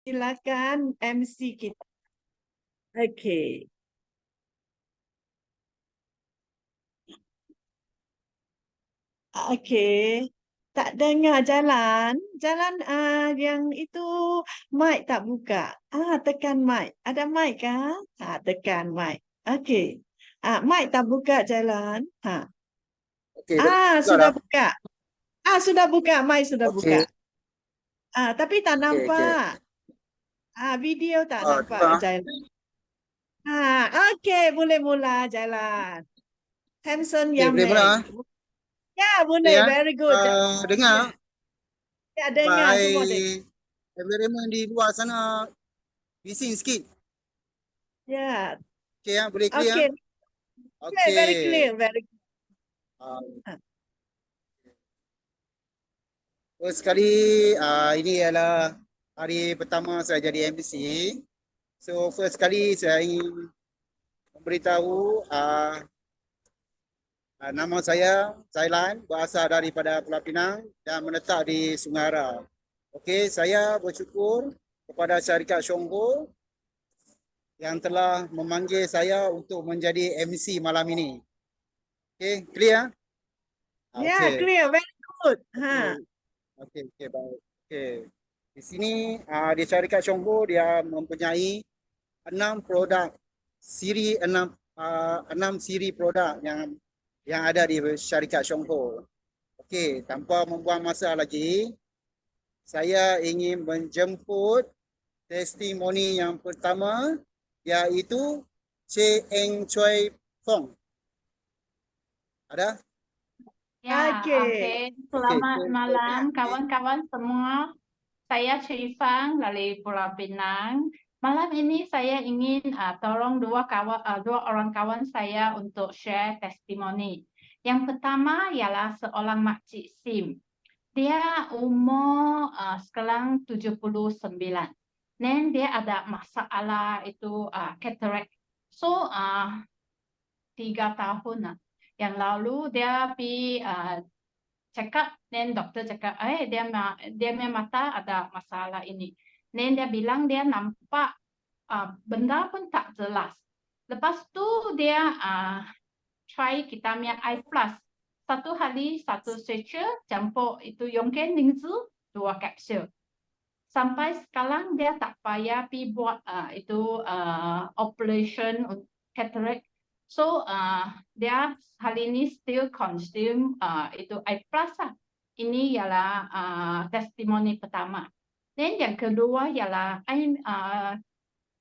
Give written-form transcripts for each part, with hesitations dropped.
Silakan MC kita. Okey. Okey. Tak dengar jalan. Jalan yang itu mic tak buka. Tekan mic. Ada mic kah? Tekan mic. Okey. Mic tak buka jalan. Okey, dengar Sudah dah. buka. Sudah buka. Mic sudah buka. Okey, Tapi tak okey. nampak. Video tak nampak Dengar. jalan. Okey. Boleh mula jalan. Hanson Okey, boleh mula. Yamin. Ya, Okey boleh. ya. Very good. Ya, Dengar. ya dengar. Semua dengar. Kameraman di luar sana bising sikit. Ya. Okey ya, boleh clear ya. Okey. Okay, very Okey. clear. Very Ah, clear. First sekali, ini adalah hari pertama saya jadi MC. So, first sekali saya ingin memberitahu nama saya Zailan, berasal daripada Pulau Pinang dan menetap di Sungai. Okey, saya bersyukur kepada syarikat Syongho yang telah memanggil saya untuk menjadi MC malam ini. Okey, clear? Ya, Okey. clear. Very good. Okey, baik. Okey. Di sini di syarikat Syongho dia mempunyai 6 produk siri 6 siri produk yang ada di syarikat Syongho. Okey, tanpa membuang masa lagi, saya ingin menjemput testimoni yang pertama, iaitu Che Eng Choi Fong. Ada? Ya, Okey. oke. Okey. Selamat malam kawan-kawan semua. Saya Sherifang dari Pulau Pinang. Malam ini saya ingin tolong dua orang kawan saya untuk share testimoni. Yang pertama ialah seorang makcik Sim. Dia umur sekarang 79. Dan dia ada masalah itu cataract. So 3 tahun yang lalu dia pergi check up, dan doktor cakap dia punya mata ada masalah ini. Dan dia bilang dia nampak benda pun tak jelas. Lepas tu dia try kita punya eye plus. Satu hari satu sachet campur itu Yongken Ningzu 2 kapsul. Sampai sekarang dia tak payah pergi buat operation cataract. So dia hari ini still consume itu eye plus lah. Ini ialah testimoni pertama. Dan yang kedua ialah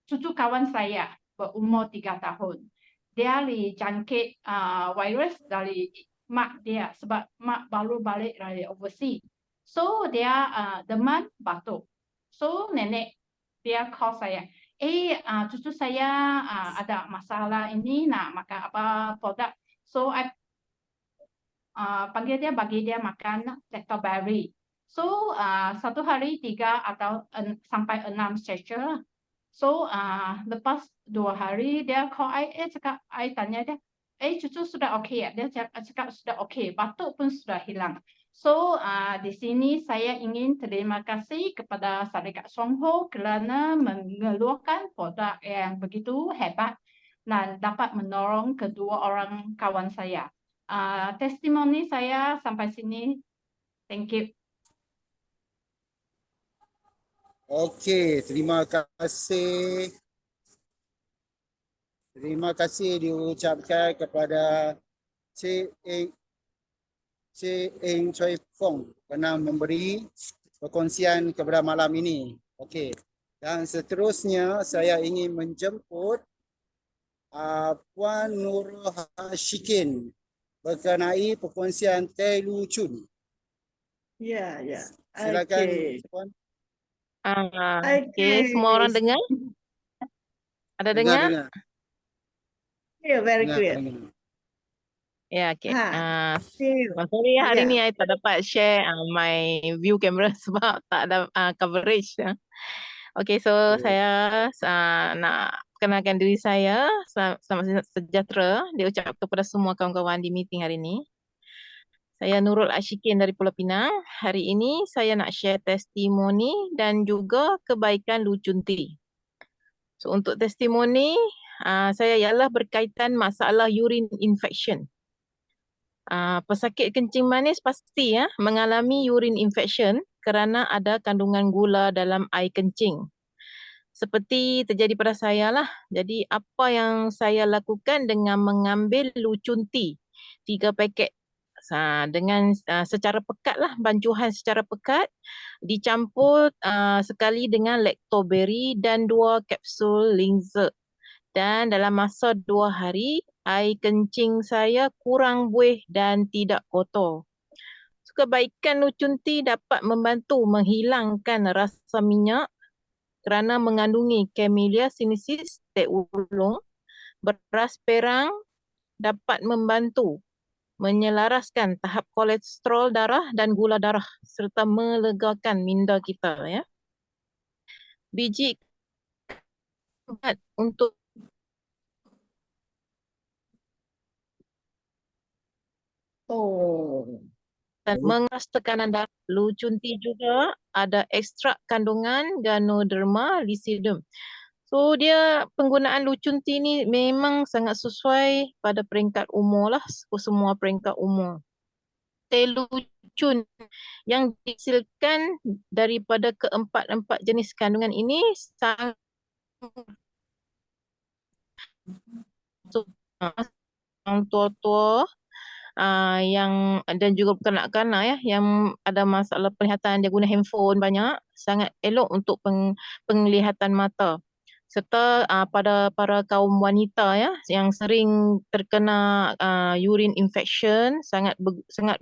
cucu kawan saya berumur 3 tahun. Dia dijangkit virus dari mak dia sebab mak baru balik dari overseas. So dia demam, batuk. So nenek dia call saya, cucu saya ada masalah ini, nak makan apa produk. So I panggil dia, bagi dia makan Lactoberry. So satu hari 3 atau sampai 6 sachet lah. So lepas 2 hari dia call cakap, tanya dia, cucu sudah okey ya? Dia cakap sudah okey, batuk pun sudah hilang. So di sini saya ingin terima kasih kepada syarikat Syongho kerana mengeluarkan produk yang begitu hebat dan dapat menolong kedua orang kawan saya. Testimoni saya sampai sini. Thank you. Okey, terima kasih. Terima kasih diucapkan kepada Che Eng Choi Fong kerana memberi perkongsian kepada malam ini. Okey. Dan seterusnya saya ingin menjemput Puan Nurul Hashikin berkenai perkongsian Teh Lu Chun. Ya, ya. Silakan Okey. Puan. Okey. Semua orang dengar? Ada dengar? Clear, very clear. Ya, okey. Clear. Sorry hari Ya. ni I tak dapat share my view camera sebab tak ada coverage. Okey, so saya nak perkenalkan diri saya. Selamat sejahtera diucap kepada semua kawan-kawan di meeting hari ini. Saya Nurul Ashikin dari Pulau Pinang. Hari ini saya nak share testimoni dan juga kebaikan Lu Chunti. So untuk testimoni, saya ialah berkaitan masalah urine infection. Pesakit kencing manis pasti mengalami urine infection kerana ada kandungan gula dalam air kencing. Seperti terjadi pada saya lah. Jadi apa yang saya lakukan dengan mengambil Lu Chunti 3 paket dengan secara pekat lah, bancuhan secara pekat, dicampur sekali dengan lactoberry dan 2 kapsul Linzer. Dan dalam masa 2 hari, air kencing saya kurang buih dan tidak kotor. Kebaikan Lu Chunti dapat membantu menghilangkan rasa minyak kerana mengandungi Camellia sinensis teh ulung. Beras perang dapat membantu menyelaraskan tahap kolesterol darah dan gula darah serta melegakan minda kita ya. Biji untuk mengeras tekanan darah. Lu Chunti juga ada ekstrak kandungan Ganoderma lucidum. So dia penggunaan Lu Chunti ni memang sangat sesuai pada peringkat umur lah, semua peringkat umur. Teh Lu Chun yang dihasilkan daripada keempat-empat jenis kandungan ini sangat orang tua-tua yang dan juga kanak-kanak yang ada masalah penglihatan, dia guna handphone banyak, sangat elok untuk penglihatan mata. Serta pada para kaum wanita yang sering terkena urine infection, sangat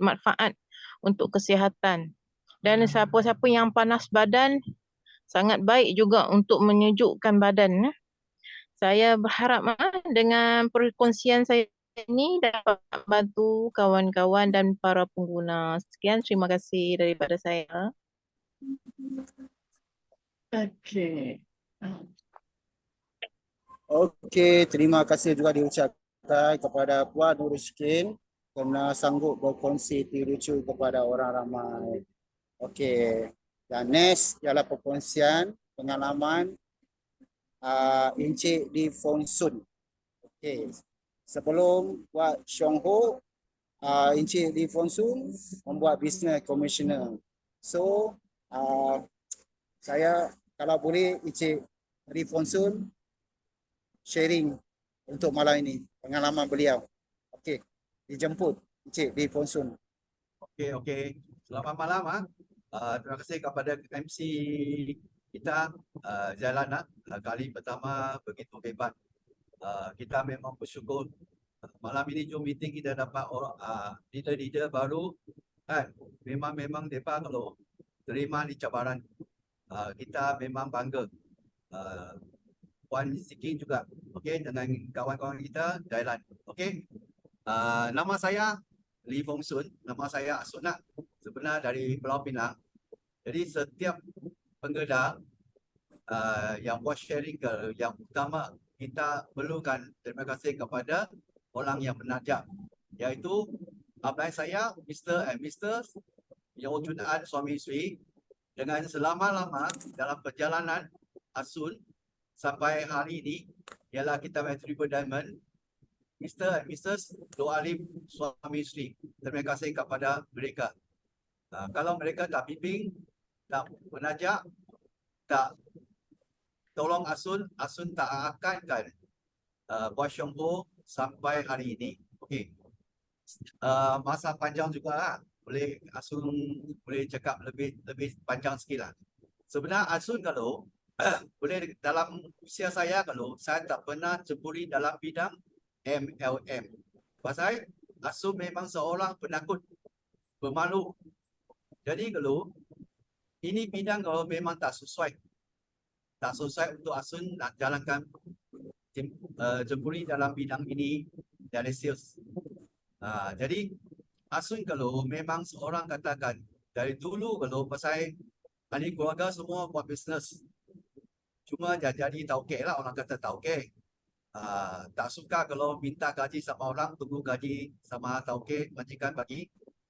manfaat untuk kesihatan. Dan siapa-siapa yang panas badan, sangat baik juga untuk menyejukkan badan. Saya berharap dengan perkongsian saya ini dapat bantu kawan-kawan dan para pengguna. Sekian, terima kasih daripada saya. Okey. Okey, terima kasih juga diucapkan kepada Puan Nurul Ashikin kerana sanggup berkongsi lucu kepada orang ramai. Okey, dan next ialah perkongsian pengalaman Encik Lee Fong Sun. Okey, sebelum buat Siong Ho, Encik Lee Fong Sun membuat business commissioner. So, saya kalau boleh Encik Lee Fong Sun sharing untuk malam ini pengalaman beliau. Okey, dijemput Encik Lee Fong Sun. Okey. Selamat malam. Terima kasih kepada MC kita Jalan kali pertama begitu hebat. Kita memang bersyukur malam ini Zoom meeting kita dapat orang leader-leader baru kan. Memang depa kalau terima di cabaran kita memang bangga. Puan Sikin juga okey dengan kawan-kawan kita Thailand. Okey. Nama saya Lee Fong Sun, nama saya Asuna, sebenar dari Pulau Pinang. Jadi setiap penggeda yang buat sharing yang utama kita perlukan terima kasih kepada orang yang menajak, iaitu abang saya Mr. and Mrs. yang wujudkan suami isteri dengan selama-lama dalam perjalanan Asun sampai hari ini ialah kita Triple Diamond. Mr. and Mrs. Doa Alim suami isteri. Terima kasih kepada mereka. Kalau mereka tak bimbing, tak penajak, tak tolong Asun tak akan buat Siong Ho sampai hari ini. Okey. Masa panjang juga lah. Boleh Asun boleh cakap lebih panjang sikit lah. Sebenarnya Asun kalau boleh dalam usia saya kalau saya tak pernah ceburi dalam bidang MLM. Pasal Asun memang seorang penakut, pemalu. Jadi kalau ini bidang kalau memang tak sesuai untuk Asun nak jalankan ceburi dalam bidang ini dari sales. Jadi Asun kalau memang seorang katakan dari dulu kalau pasal ahli keluarga semua buat bisnes. Cuma jadi tauke lah, orang kata tauke. Tak suka kalau minta gaji sama orang, tunggu gaji sama tauke, majikan bagi.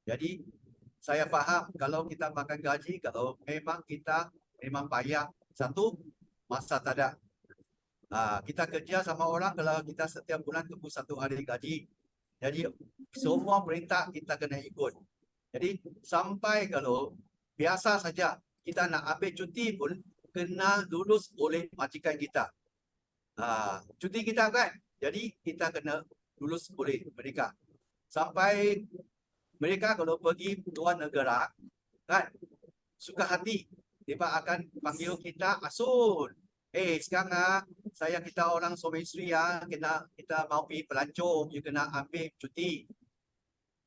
Jadi saya faham kalau kita makan gaji, kalau memang kita memang payah, satu masa tak ada. Kita kerja sama orang kalau kita setiap bulan tunggu 1 hari gaji. Jadi semua perintah kita kena ikut. Jadi sampai kalau biasa saja kita nak ambil cuti pun kena lulus oleh majikan kita. Cuti kita kan, jadi kita kena lulus oleh mereka. Sampai mereka kalau pergi luar negara, kan, suka hati, mereka akan panggil kita Asun. Sekarang kita orang suami isteri kita mau pergi pelancong, you kena ambil cuti.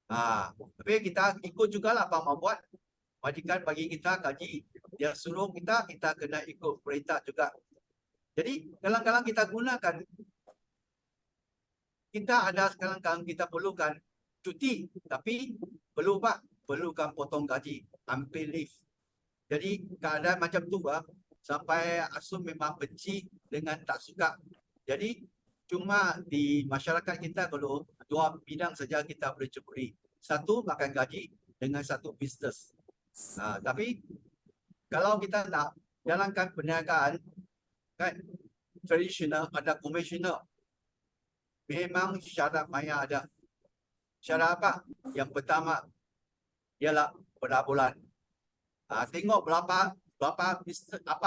Tapi kita ikut jugalah apa mau buat. Majikan bagi kita gaji, dia suruh kita kena ikut perintah juga. Jadi kadang-kadang kita gunakan, kita ada kadang-kadang kita perlukan cuti, tapi perlukan potong gaji, ambil leave. Jadi keadaan macam tu sampai Asun memang benci dengan tak suka. Jadi cuma di masyarakat kita kalau 2 bidang saja kita boleh ceburi. Satu makan gaji dengan satu bisnes. Tapi kalau kita nak jalankan perniagaan kan tradisional ada konvensional, memang syarat maya ada. Syarat apa? Yang pertama ialah perlabulan. Tengok berapa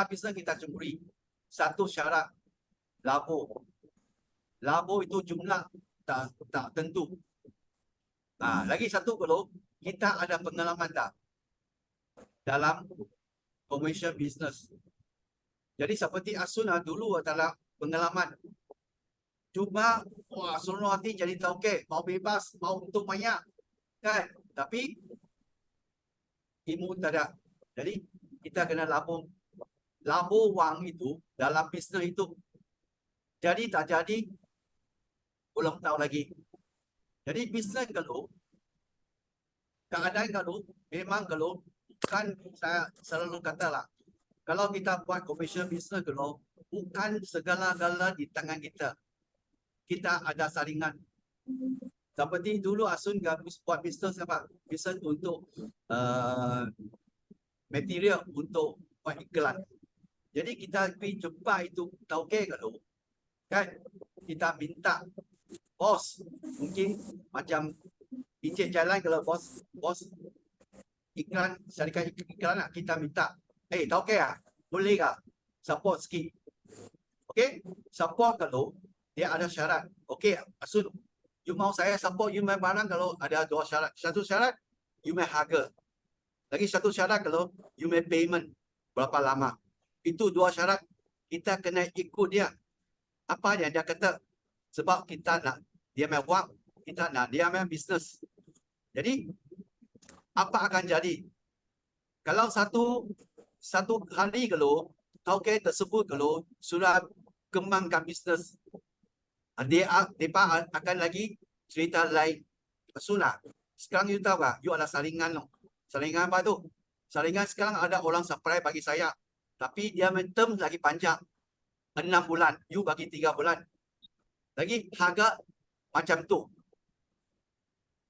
bisnes kita cemburi. Satu syarat labur. Labur itu jumlah tak tentu. Lagi satu kalau kita ada pengalaman tak dalam commercial business. Jadi seperti Asun dulu adalah pengalaman. Cuma seronok hati jadi tauke, mau bebas, mau untuk banyak kan. Tapi ilmu tak ada. Jadi kita kena labur wang itu dalam bisnes itu. Jadi tak jadi, belum tahu lagi. Jadi bisnes kalau keadaan kalau memang kalau kan saya selalu katalah, kalau kita buat commercial business kalau bukan segala-gala di tangan kita. Kita ada saringan. Seperti dulu Asun buat bisnes apa? Bisnes untuk material untuk buat iklan. Jadi kita pergi jumpa itu tauke kalau kan kita minta bos, mungkin macam Encik Jalan kalau bos iklan, syarikat iklan kita minta, tauke boleh tak support sikit? Okey, support kalau dia ada syarat. Okey, Asun, you mau saya support you main barang kalau ada 2 syarat. Satu syarat, you main harga. Lagi satu syarat kalau you main payment berapa lama. Itu 2 syarat, kita kena ikut dia. Apa yang dia kata? Sebab kita nak dia main wang, kita nak dia main bisnes. Jadi apa akan jadi? Kalau satu hari kalau tauke tersebut kalau sudah kembangkan bisnes, mereka akan lagi cerita lain. Sunnah. Sekarang you tahu tak? You ada saringan. Saringan apa tu? Saringan sekarang ada orang supply bagi saya. Tapi dia term lagi panjang. 6 bulan. You bagi 3 bulan. Lagi harga macam tu.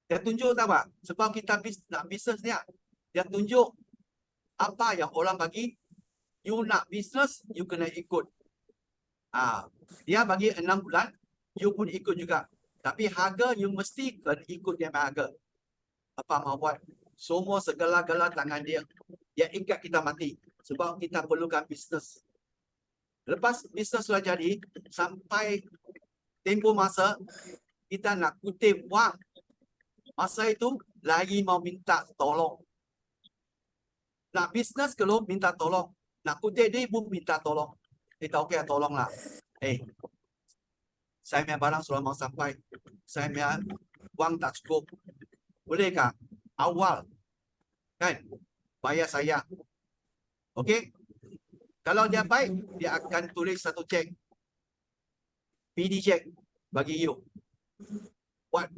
Dia tunjuk tak pak? Sebab kita nak bisnes ni. Dia tunjuk apa yang orang bagi. You nak bisnes, you kena ikut. Dia bagi 6 bulan. You pun ikut juga. Tapi harga you mesti kena ikut dia harga. Apa mau buat? Semua segala-gala tangan dia. Dia ikat kita mati. Sebab kita perlukan bisnes. Lepas bisnes sudah jadi, sampai tempoh masa, kita nak kutip wang. Masa itu, lagi mau minta tolong. Nak bisnes kalau minta tolong. Nak kutip dia pun minta tolong. Kita okey, tolonglah. Saya punya barang sudah mau sampai. Saya punya wang tak cukup. Bolehkah? Awal. Kan? Bayar saya. Okey? Kalau dia baik, dia akan tulis satu cek. PD cek bagi you. Buat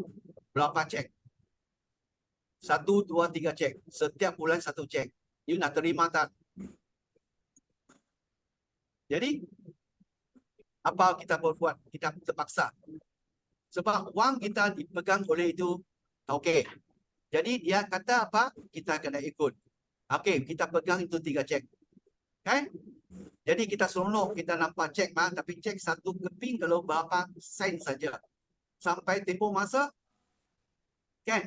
berapa cek? 1, 2, 3 cek. Setiap bulan 1 cek. You nak terima tak? Jadi, apa kita buat? Kita terpaksa. Sebab wang kita dipegang oleh itu tauke. Jadi dia kata apa? Kita kena ikut. Okey, kita pegang itu 3 cek. Kan? Jadi kita seronok, kita nampak cek tapi cek satu keping kalau berapa sen saja. Sampai tempoh masa, kan?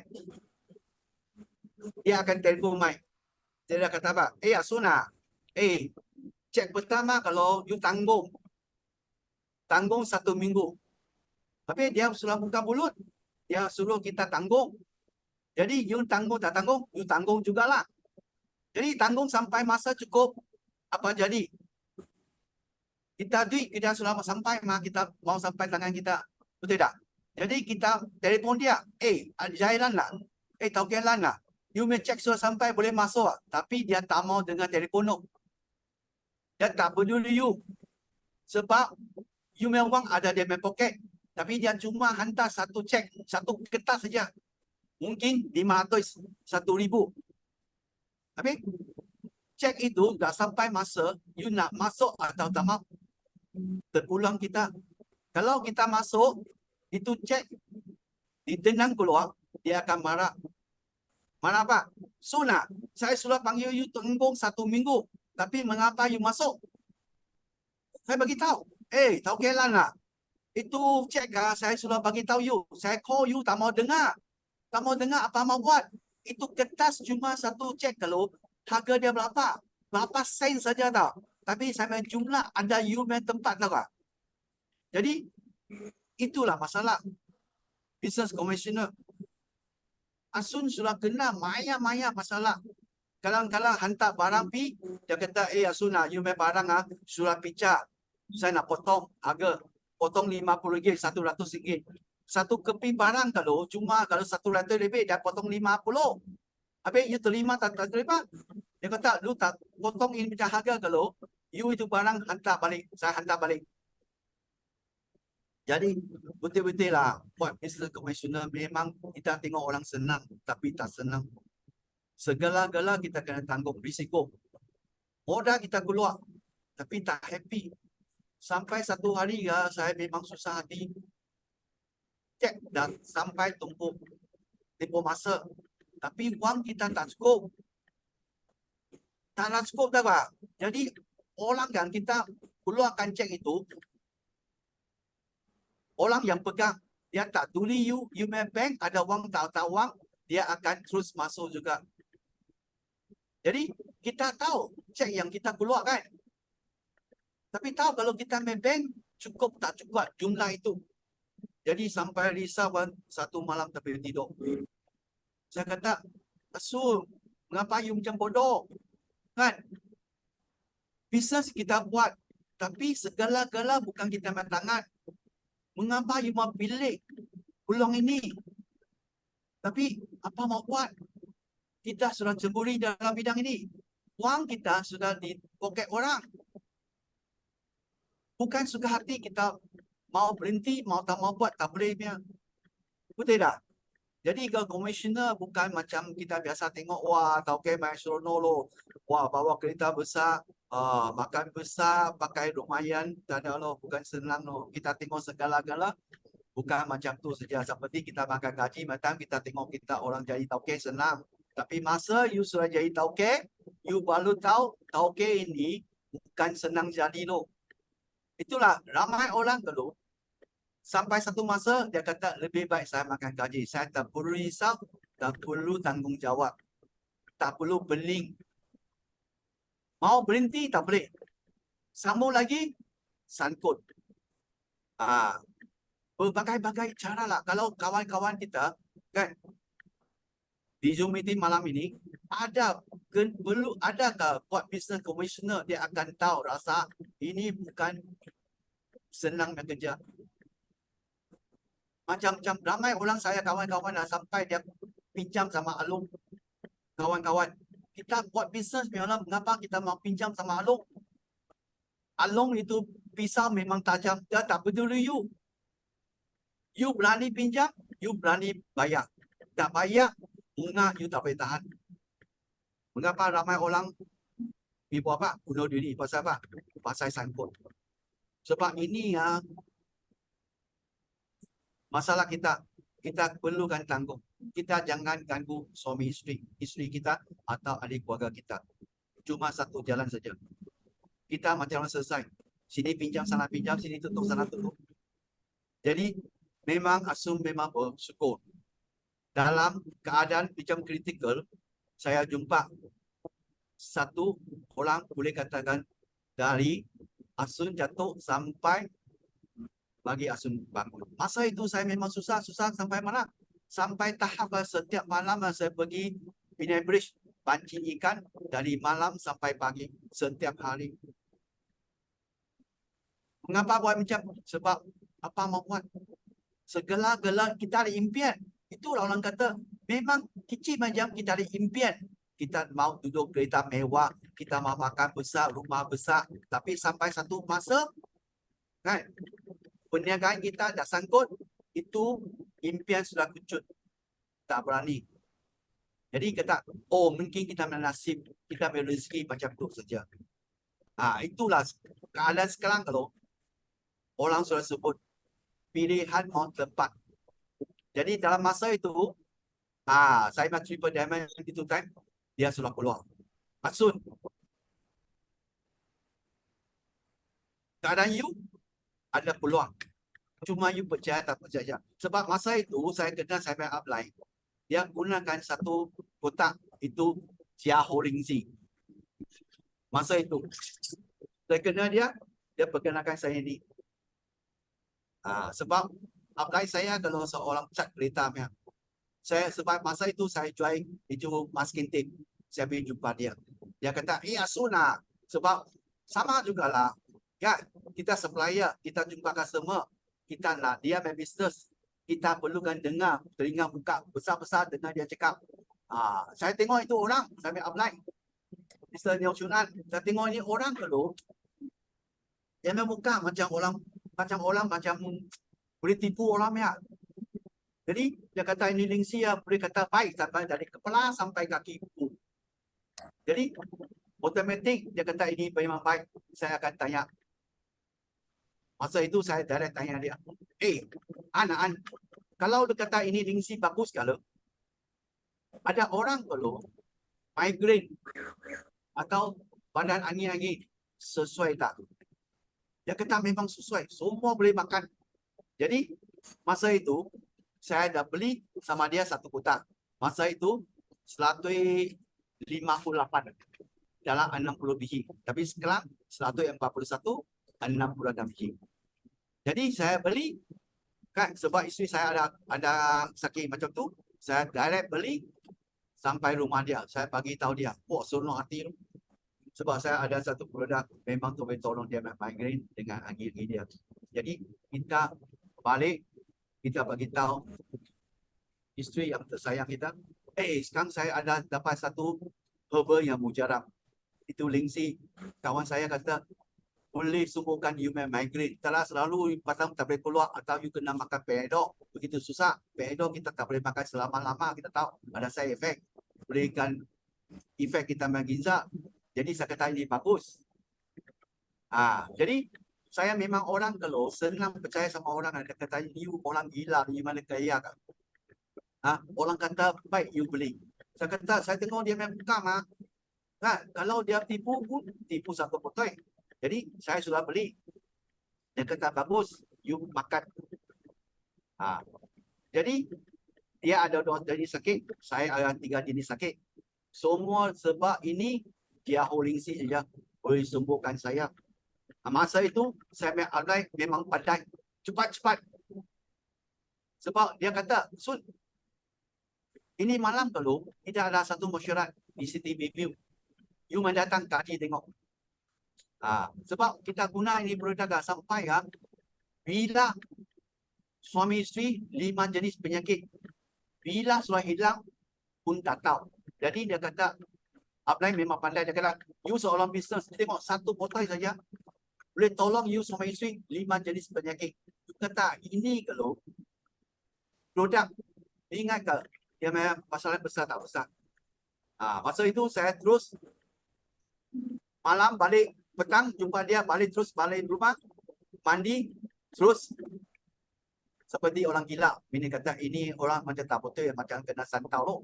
Dia akan telefon Mike. Dia kata apa? Asuna, cek pertama kalau you tanggung 1 minggu. Tapi dia sudah buka mulut. Dia suruh kita tanggung. Jadi you tanggung tak tanggung, you tanggung jugalah. Jadi tanggung sampai masa cukup. Apa jadi? Kita duit kita sudah sampai, kita mau sampai tangan kita. Betul tak? Jadi kita telefon dia. Jailan lah. Taukelan lah. You may check sudah sampai boleh masuk. Tapi dia tak mau dengan telefon. No. Dia tak peduli you. Sebab you punya wang ada di poket. Tapi dia cuma hantar satu cek, satu kertas saja. Mungkin 500, 1,000. Tapi cek itu dah sampai masa you nak masuk atau tak mau. Terpulang kita. Kalau kita masuk, itu cek ditenang keluar, dia akan marah. Marah apa? Suna, saya sudah panggil you tanggung 1 minggu. Tapi mengapa you masuk? Saya bagi tahu. Taukelan lah. Itu cek saya sudah bagi tahu you. Saya call you tak mau dengar. Tak mau dengar apa mau buat. Itu kertas cuma satu cek kalau harga dia berapa. Berapa sen saja tau. Tapi saya jumlah ada you main tempat tau tak? Jadi itulah masalah. Business commissioner. Asun sudah kena maya-maya masalah. Kadang-kadang hantar barang pi, dia kata, Asun you main barang sudah picak. Saya nak potong harga. Potong RM50, RM100. Satu keping barang kalau cuma kalau RM100 lebih, dia potong RM50. Habis you terima tak terima? Dia kata, lu tak potong ini macam harga kalau you itu barang hantar balik. Saya hantar balik. Jadi betul-betul lah buat business commissioner memang kita tengok orang senang tapi tak senang. Segala-gala kita kena tanggung risiko. Modal kita keluar tapi tak happy. Sampai satu hari saya memang susah hati. Cek dan sampai tempoh masa. Tapi wang kita tak cukup. Tak cukup dah Pak. Jadi orang yang kita keluarkan cek itu, orang yang pegang, dia tak tuli you main bank, ada wang tak wang, dia akan terus masuk juga. Jadi kita tahu cek yang kita keluarkan. Tapi tahu kalau kita main bank, cukup tak cukup jumlah itu. Jadi sampai risau satu malam tapi tidur. Saya kata, Asul, mengapa you macam bodoh? Kan? Bisnes kita buat, tapi segala-gala bukan kita main tangan. Mengapa you mau pilih peluang ini? Tapi apa mau buat? Kita sudah cemburi dalam bidang ini. Wang kita sudah di poket orang. Bukan suka hati kita mau berhenti, mau tak mau buat, tak boleh punya. Betul tak? Jadi kalau commissioner bukan macam kita biasa tengok, wah tauke main seronok lo. Wah bawa kereta besar, makan besar, pakai lumayan. Tak ada lo, bukan senang lo. Kita tengok segala-gala. Bukan macam tu saja. Seperti kita makan gaji, macam kita tengok kita orang jadi tauke senang. Tapi masa you sudah jadi tauke, you baru tahu tauke ini bukan senang jadi lo. Itulah ramai orang kalau sampai satu masa dia kata lebih baik saya makan gaji. Saya tak perlu risau, tak perlu tanggungjawab, tak perlu beling. Mau berhenti tak boleh. Sambung lagi, sangkut. Berbagai-bagai cara lah. Kalau kawan-kawan kita kan di Zoom meeting malam ini perlu adakah buat business commissioner dia akan tahu rasa ini bukan senangnya kerja. Macam-macam ramai orang saya kawan-kawan sampai dia pinjam sama Alung. Kawan-kawan, kita buat bisnes memang mengapa kita mau pinjam sama Alung? Alung itu pisau memang tajam, dia tak peduli you. You berani pinjam, you berani bayar. Tak bayar, bunga you tak boleh tahan. Mengapa ramai orang ibu apa? Bunuh diri pasal apa? Pasal sangkut. Sebab ini masalah kita perlukan tanggung. kita jangan ganggu suami isteri kita atau adik keluarga kita. Cuma satu jalan saja. Kita macam mana selesai. Sini pinjam, sana pinjam, sini tutup, sana tutup. Jadi memang Asum memang bersyukur. Dalam keadaan macam kritikal, saya jumpa satu orang boleh katakan dari Asun jatuh sampai bagi Asun bangun. Masa itu saya memang susah sampai mana? Sampai tahap setiap malam saya pergi Penang Bridge pancing ikan dari malam sampai pagi setiap hari. Mengapa buat macam? Sebab apa mau buat? Segala-gala kita ada impian. Itulah orang kata memang kecil macam kita ada impian. Kita mau duduk kereta mewah, kita mau makan besar, rumah besar. Tapi sampai satu masa, kan, perniagaan kita dah sangkut, itu impian sudah kecut. Tak berani. Jadi kata, oh mungkin kita menasib, kita berrezeki macam itu saja. Itulah keadaan sekarang kalau orang sudah sebut pilihan mau tepat. Jadi dalam masa itu, saya nak Triple Diamond itu time, dia sudah keluar. Asun, keadaan you ada peluang. Cuma you percaya tak percaya. Sebab masa itu saya kenal saya apply. Dia gunakan satu kotak itu Jia Horingzi. Masa itu saya kenal dia perkenalkan saya ini. Sebab apply saya kalau seorang cat kereta punya. Saya sebab masa itu saya join itu masking team. Saya pergi jumpa dia. Dia kata, Asuna. Sebab sama jugalah. Ya, kita supplier, kita jumpa customer. Kita nak dia main business. Kita perlukan dengar, telinga buka besar-besar dengar dia cakap. Saya tengok itu orang, saya ambil apply. Mr. Neo Chunan, saya tengok ini orang kalau dia main muka macam orang macam boleh tipu orang ya. Jadi dia kata ini lingsi ya, boleh kata baik sampai dari kepala sampai kaki. Jadi automatik dia kata ini memang baik. Saya akan tanya. Masa itu saya direct tanya dia. Anak, kalau dia kata ini lingsi bagus kalau ada orang kalau migraine atau badan angin-angin sesuai tak? Dia kata memang sesuai. Semua boleh makan. Jadi masa itu saya dah beli sama dia satu kotak. Masa itu 158 dalam 60 biji. Tapi sekarang 141 66 biji. Jadi saya beli kan sebab isteri saya ada sakit macam tu, saya direct beli sampai rumah dia. Saya bagi tahu dia, seronok hati tu. Sebab saya ada satu produk memang tu boleh tolong dia migraine dengan angin dia. Jadi kita balik, kita bagi tahu isteri yang tersayang kita, sekarang saya ada dapat satu herbal yang mujarab. Itu lingsi. Kawan saya kata, boleh sembuhkan you migraine. Kalau selalu patang tak boleh keluar atau you kena makan Panadol, begitu susah. Panadol kita tak boleh makan selama-lama, kita tahu ada side effect. Berikan efek kita giza. Jadi saya kata ini bagus. Jadi saya memang orang kalau senang percaya sama orang yang kata you orang gila, you mana kaya kan. Orang kata baik you beli. Saya kata saya tengok dia memang buka kalau dia tipu pun tipu satu potoi. Jadi saya sudah beli. Dia kata bagus, you makan. Jadi dia ada 2 jenis sakit, saya ada 3 jenis sakit. Semua sebab ini dia holingsi saja boleh sembuhkan saya. Masa itu saya memang pandai cepat-cepat. Sebab dia kata, Sun, ini malam kalau tidak ada satu mesyuarat di CCTV View, you mendatang kaji tengok. Sebab kita guna ini produk sampai bila suami isteri 5 jenis penyakit, bila sudah hilang pun tak tahu. Jadi dia kata, Upline memang pandai. Dia kata, you seorang bisnes, tengok satu botol saja, boleh tolong you suami isteri 5 jenis penyakit. You kata, ini kalau produk, ingat ke, dia memang masalah besar tak besar. Masa itu saya terus malam balik, petang jumpa dia, balik terus balik rumah, mandi, terus seperti orang gila. Bini kata ini orang macam tak betul, macam kena santau loh.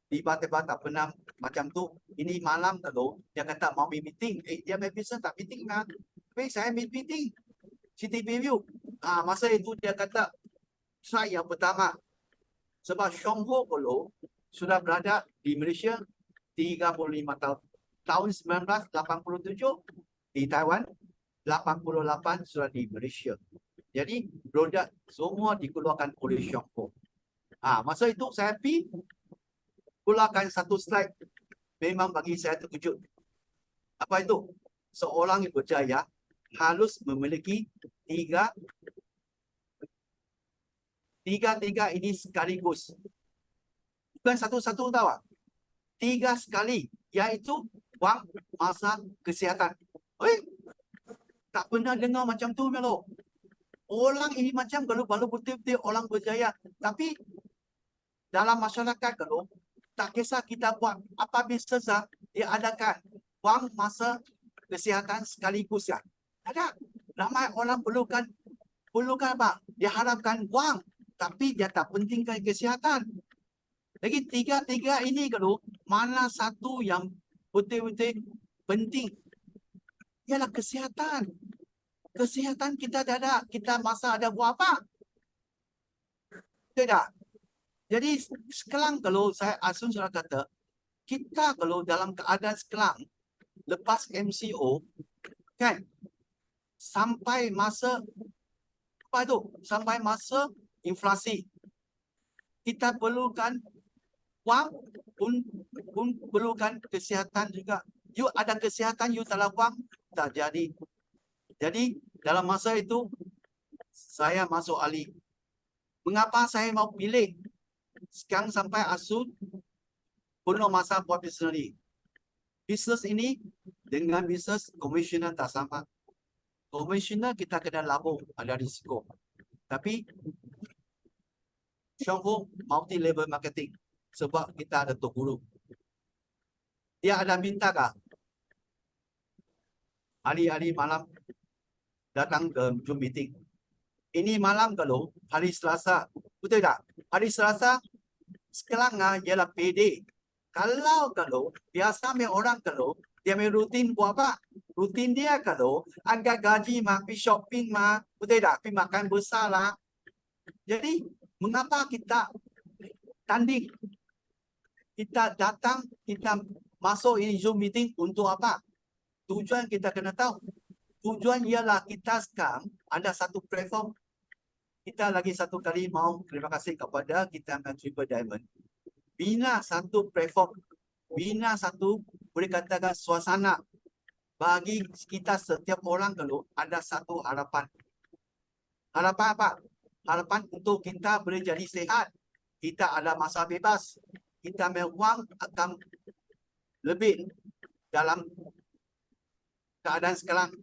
Tiba-tiba tak pernah macam tu. Ini malam kalau dia kata mau meeting, dia bisa tak meeting lah. Tapi saya meeting, CTV view. Masa itu dia kata saya pertama. Sebab Chong Ho kalau sudah berada di Malaysia 35 tahun. Tahun 1987 di Taiwan, 88 sudah di Malaysia. Jadi produk semua dikeluarkan oleh Chong Ho. Masa itu saya pergi keluarkan satu slide, memang bagi saya terkejut. Apa itu? Seorang yang berjaya harus memiliki tiga ini sekaligus. Bukan satu-satu tahu tak? 3 sekali, iaitu wang, masa, kesihatan. Tak pernah dengar macam tu Melo. Orang ini macam kalau betul-betul orang berjaya. Tapi dalam masyarakat kalau tak kisah kita buat apa bisnes dia adakan wang, masa, kesihatan sekaligus ya. Ada. Ramai orang perlukan apa? Dia harapkan wang, tapi dia tak pentingkan kesihatan. Lagi tiga ini kalau mana satu yang betul-betul penting ialah kesihatan. Kesihatan kita dah ada, kita masa ada buat apa? Tidak. Jadi sekarang kalau saya Asun sudah kata, kita kalau dalam keadaan sekarang lepas MCO kan sampai masa apa itu? Sampai masa inflasi. Kita perlukan wang pun perlukan kesihatan juga. You ada kesihatan, you tak ada wang, tak jadi. Jadi dalam masa itu saya masuk Ali. Mengapa saya mau pilih sekarang sampai Asun penuh masa buat bisnes ini? Bisnes ini dengan bisnes komisioner tak sama. Komisioner kita kena labung, ada risiko. Tapi Chong Ho multi level marketing sebab kita ada Tok Guru. Dia ada minta kah? Hari-hari malam datang ke Zoom meeting. Ini malam kalau hari Selasa, betul tak? Hari Selasa sekarang ialah PD. Kalau biasa orang kalau dia main rutin buat apa? Rutin dia kalau angkat gaji pergi shopping betul tak? Pergi makan besar lah. Jadi mengapa kita tanding? Kita datang, kita masuk ini Zoom meeting untuk apa? Tujuan kita kena tahu. Tujuan ialah kita sekarang ada satu platform. Kita lagi satu kali mau terima kasih kepada kita dengan Triple Diamond. Bina satu platform, bina satu boleh katakan suasana bagi kita setiap orang kalau ada satu harapan. Harapan apa? Harapan untuk kita boleh jadi sihat. Kita ada masa bebas. Kita memang akan lebih dalam keadaan sekarang.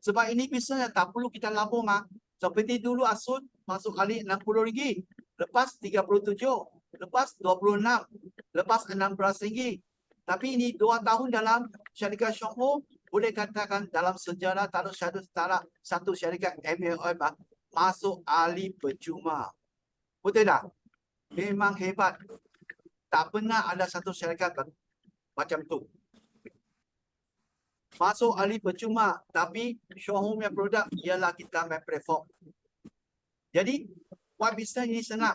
Sebab ini bisnes tak perlu kita labung. Seperti dulu Asun masuk kali RM60. Lepas 37. Lepas 26. Lepas RM16. Tapi ini 2 tahun dalam syarikat Chong Ho. Boleh katakan dalam sejarah tak ada satu syarikat MLM masuk ahli percuma. Betul tak? Memang hebat. Tak pernah ada satu syarikat macam tu. Masuk ahli percuma, tapi Chong Ho punya produk ialah kita main platform. Jadi, buat bisnes ini senang.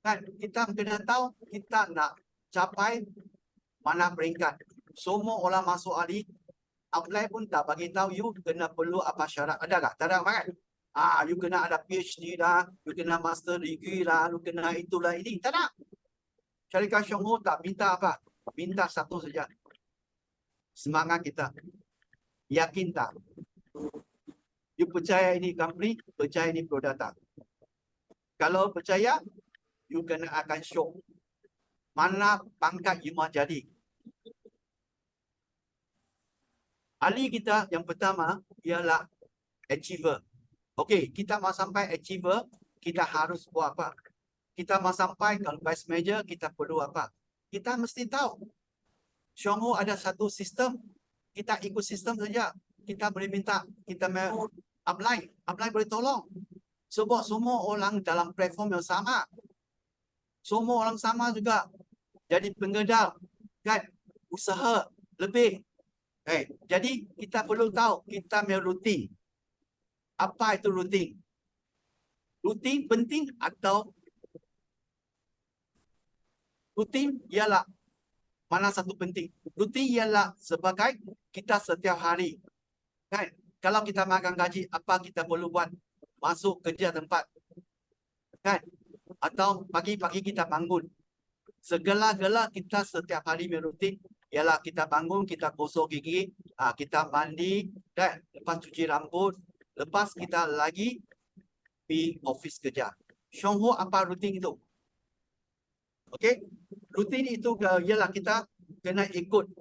Kan? Kita kena tahu kita nak capai mana peringkat. Semua orang masuk ahli, apply pun tak bagi tahu you kena perlu apa syarat. Ada tak? Tak ada kan? You kena ada PhD lah, you kena master degree lah, you kena itulah ini. Tak ada. Syarikat Chong Ho tak minta apa? Minta satu saja. Semangat kita. Yakin tak? You percaya ini company, percaya ini produk tak? Kalau percaya, you kena akan show. Mana pangkat you mau jadi. Ahli kita yang pertama ialah achiever. Okey, kita mau sampai achiever, kita harus buat apa? Kita mau sampai kalau vice major, kita perlu apa? Kita mesti tahu. Chong Ho ada satu sistem, kita ikut sistem saja. Kita boleh minta, kita apply boleh tolong. Sebab semua orang dalam platform yang sama. Semua orang sama juga. Jadi pengedal, kan? Usaha lebih. Jadi kita perlu tahu kita punya rutin. Apa itu rutin? Rutin penting atau rutin ialah mana satu penting? Rutin ialah sebagai kita setiap hari. Kan? Kalau kita makan gaji, apa kita perlu buat? Masuk kerja tempat. Kan? Atau pagi-pagi kita bangun. Segala-gala kita setiap hari merutin ialah kita bangun, kita gosok gigi, kita mandi, dan lepas cuci rambut, lepas kita lagi pergi office kerja. Syongho apa rutin itu? Okey, rutin itu ialah kita kena ikut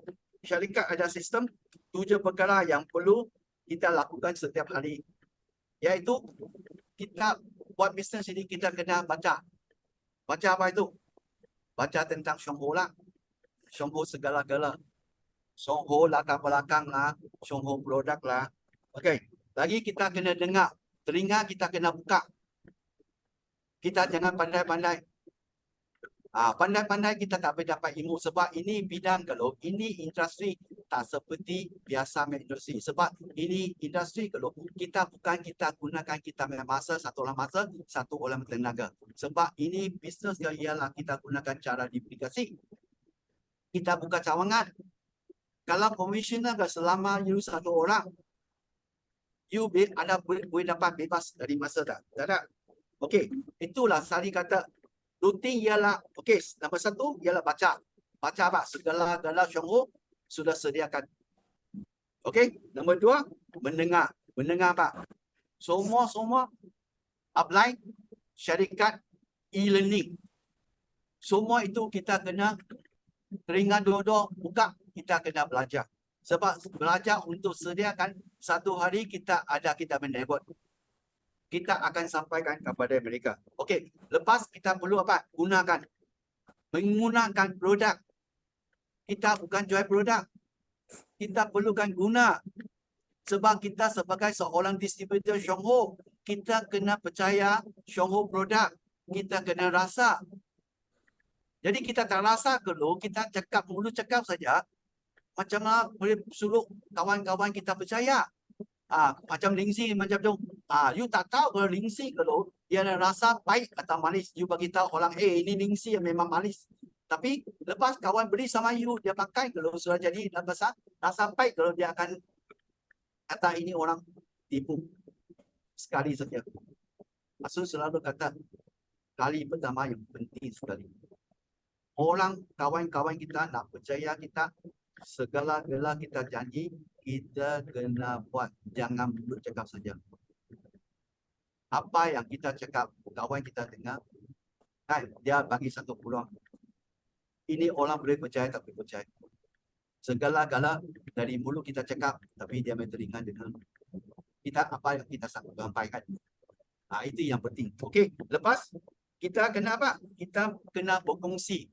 syarikat ada sistem 7 perkara yang perlu kita lakukan setiap hari. Iaitu kita buat bisnes ini kita kena baca. Baca apa itu? Baca tentang Syongho lah. Syongho segala-gala. Syongho latar belakang lah. Syongho produk lah. Okey. Lagi kita kena dengar. Telinga kita kena buka. Kita jangan pandai-pandai. Pandai-pandai kita tak boleh dapat ilmu. Sebab ini bidang kalau ini industri tak seperti biasa industri. Sebab ini industri kalau kita gunakan kita punya masa, satu orang masa, satu orang tenaga. Sebab ini bisnes yang ialah kita gunakan cara duplikasi. Kita buka cawangan. Kalau komisioner selama you satu orang, you boleh dapat bebas dari masa tak? Tak ada. Okey, itulah Sari kata rutin ialah, okey, nombor satu ialah baca. Baca apa? Segala-gala Syongho sudah sediakan. Okey, nombor dua, mendengar. Mendengar apa? Semua apply syarikat e-learning. Semua itu kita kena teringat dua-dua buka, kita kena belajar. Sebab belajar untuk sediakan satu hari kita mendapat. Kita akan sampaikan kepada mereka. Okey, lepas kita perlu apa? Gunakan. Menggunakan produk. Kita bukan jual produk. Kita perlukan guna. Sebab kita sebagai seorang distributor Syongho, kita kena percaya Syongho produk. Kita kena rasa. Jadi kita tak rasa kalau kita cakap, mulut cakap saja, macam mana boleh suruh kawan-kawan kita percaya. Macam Lingsi macam tu. You tak tahu kalau Lingsi kalau dia ada rasa baik atau manis. You bagi tahu orang, ini Lingsi yang memang manis. Tapi lepas kawan beli sama you, dia pakai kalau sudah jadi rasa baik kalau dia akan kata ini orang tipu. Sekali saja. Maksud selalu kata kali pertama yang penting sekali. Orang kawan-kawan kita nak percaya kita, segala-gala kita janji, kita kena buat. Jangan mulut cakap saja. Apa yang kita cakap, kawan kita dengar, kan, dia bagi satu peluang. Ini orang boleh percaya tak boleh percaya. Segala-gala dari mulut kita cakap, tapi dia teringat dengan kita apa yang kita sampaikan. Itu yang penting. Okey, lepas kita kena apa? Kita kena berkongsi.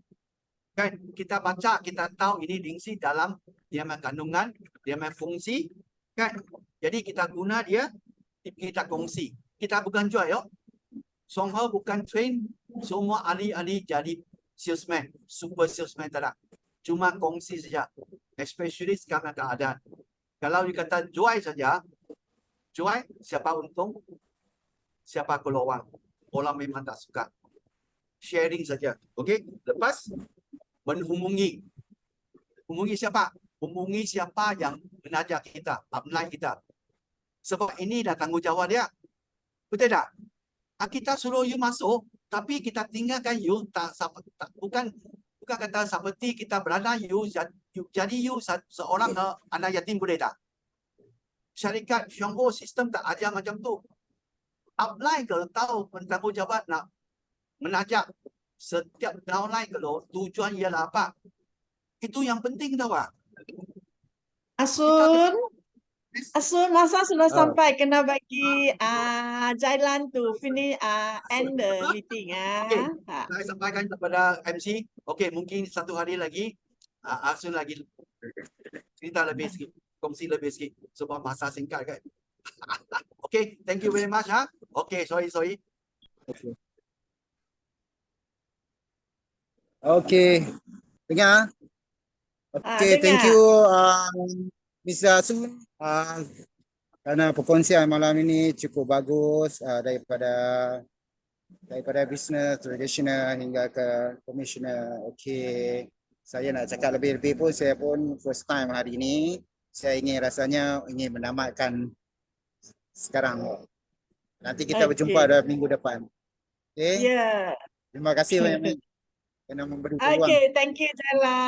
Kan, kita baca, kita tahu ini Lingsi dalam dia punya kandungan, dia punya fungsi, kan? Jadi kita guna dia, kita kongsi. Kita bukan jual, yo. Syongho bukan train semua ahli-ahli jadi salesman, super salesman tak ada. Cuma kongsi saja. Especially sekarang keadaan. Kalau dikata jual saja, jual siapa untung, siapa keluar. Orang memang tak suka. Sharing saja. Okey, lepas menghubungi. Hubungi siapa? Hubungi siapa yang mengajar kita, upline kita. Sebab ini dah tanggungjawab dia. Betul tak? Kita suruh you masuk, tapi kita tinggalkan you, bukan kata seperti kita berada you, jadi you seorang anak yatim boleh tak? Syarikat Syongho sistem tak ajar macam tu. Upline kalau tahu tanggungjawab nak menajak setiap downline kalau tujuan ialah apa? Itu yang penting tahu tak? Asun, masa sudah sampai kena bagi Jailan tu finish end the meeting. Okey, saya sampaikan kepada MC. Okey, mungkin satu hari lagi Asun lagi cerita lebih sikit, kongsi lebih sikit sebab masa singkat kan. Okey, thank you very much. Okay, sorry. Okey. Okey. Dengar? Okey, thank dengar. you Mr. Asun kerana perkongsian malam ini cukup bagus daripada bisnes tradisional hingga ke komisioner. Okey. Saya nak cakap lebih-lebih pun saya pun first time hari ini. Saya rasanya ingin menamatkan sekarang. Nanti kita berjumpa Okey. pada minggu depan. Okey. Ya. Terima kasih banyak-banyak kerana memberi peluang. Okey, thank you Jalan.